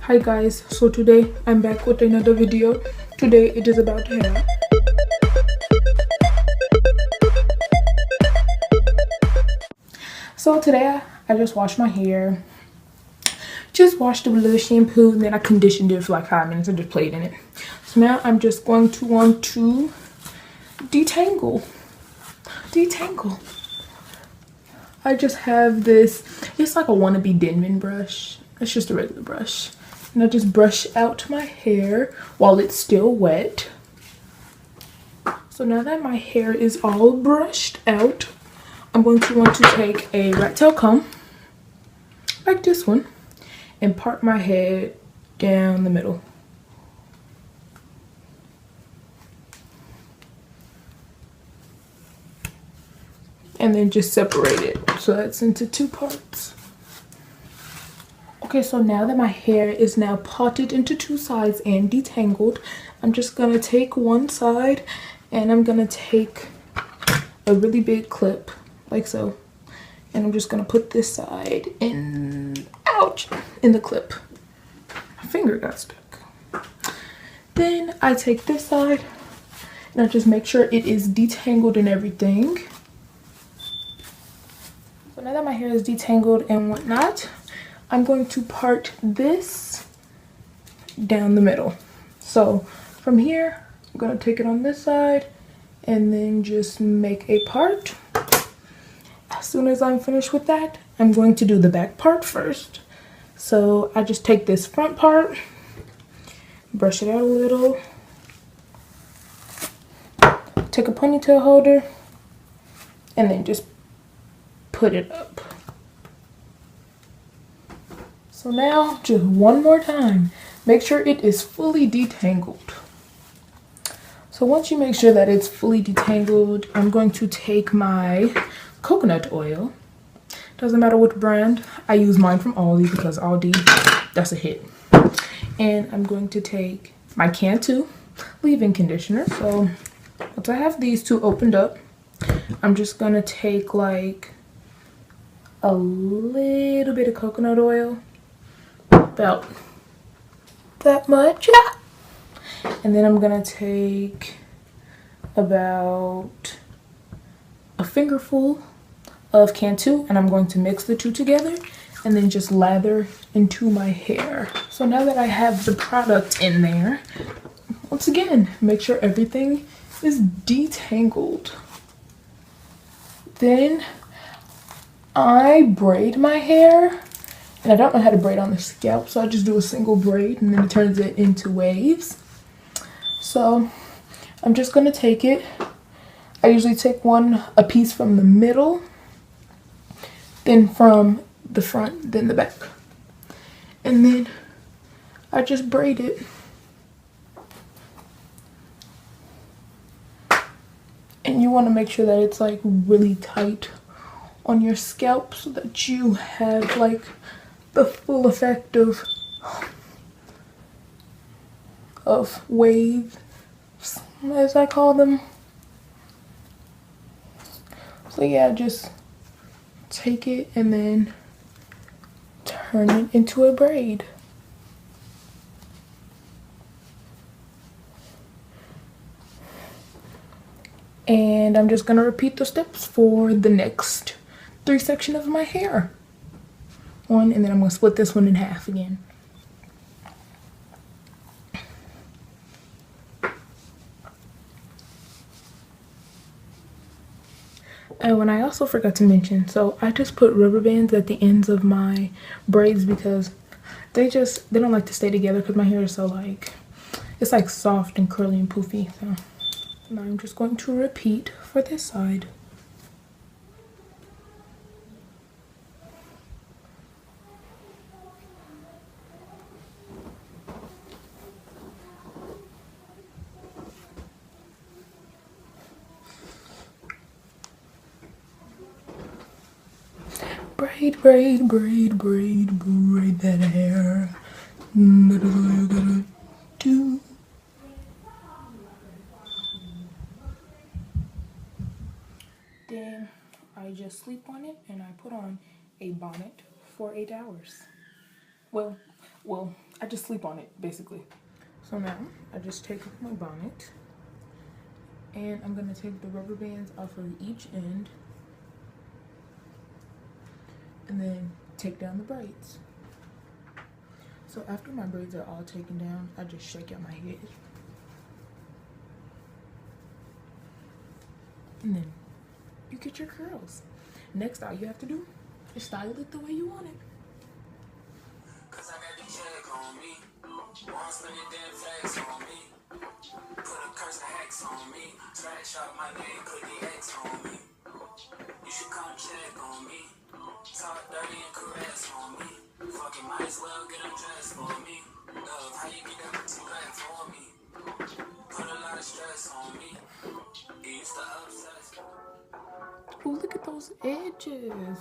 Hi guys, so today I'm back with another video. Today it is about hair. So today I just washed my hair. Just washed it with a little shampoo and then I conditioned it for like 5 minutes and just played in it. So now I'm just going to want to detangle. I just have this, it's like a wannabe Denman brush. It's just a regular brush. And I just brush out my hair while it's still wet. So now that my hair is all brushed out, I'm going to want to take a rat tail comb, like this one, and part my head down the middle. And then just separate it so that's into 2 parts. Okay, so now that my hair is now parted into 2 sides and detangled, I'm just gonna take one side and I'm gonna take a really big clip like so, and I'm just gonna put this side in, ouch, in the clip. My finger got stuck. Then I take this side and I just make sure it is detangled and everything. So now that my hair is detangled and whatnot, I'm going to part this down the middle. So from here, I'm going to take it on this side and then just make a part. As soon as I'm finished with that, I'm going to do the back part first. So I just take this front part, brush it out a little, take a ponytail holder, and then just put it up. So now, just one more time, make sure it is fully detangled. So once you make sure that it's fully detangled, I'm going to take my coconut oil. Doesn't matter which brand. I use mine from Aldi because Aldi, that's a hit. And I'm going to take my Cantu leave-in conditioner. So once I have these 2 opened up, I'm just gonna take like a little bit of coconut oil, about that much, and then I'm gonna take about a fingerful of Cantu and I'm going to mix the 2 together and then just lather into my hair. So now that I have the product in there, once again, make sure everything is detangled. Then I braid my hair, and I don't know how to braid on the scalp, so I just do a single braid and then it turns it into waves. So I'm just gonna take it. I usually take a piece from the middle, then from the front, then the back, and then I just braid it. And you want to make sure that it's like really tight on your scalp so that you have like the full effect of waves, as I call them. So yeah, just take it and then turn it into a braid. And I'm just gonna repeat the steps for the next 3 sections of my hair. And then I'm gonna split this one in half again. Oh, and I also forgot to mention, so I just put rubber bands at the ends of my braids because they don't like to stay together because my hair is so like, it's like soft and curly and poofy. So now I'm just going to repeat for this side. Braid, braid, braid, braid, braid that hair. That is all you gotta do. Then I just sleep on it and I put on a bonnet for 8 hours. Well, I just sleep on it basically. So now I just take off my bonnet and I'm gonna take the rubber bands off of each end and then take down the braids. So after my braids are all taken down, I just shake out my head. And then you get your curls. Next, all you have to do is style it the way you want it. Cause I got the check on me. Won't spend your damn flex on me. Put a curse of hex on me. Scratch out my name, put the X on me. You should come check on me. Talk dirty and caress on me. Fucking might as well get undressed for me. Love, how you get that too bad for me? Put a lot of stress on me. You used to obsess. Oh, look at those edges.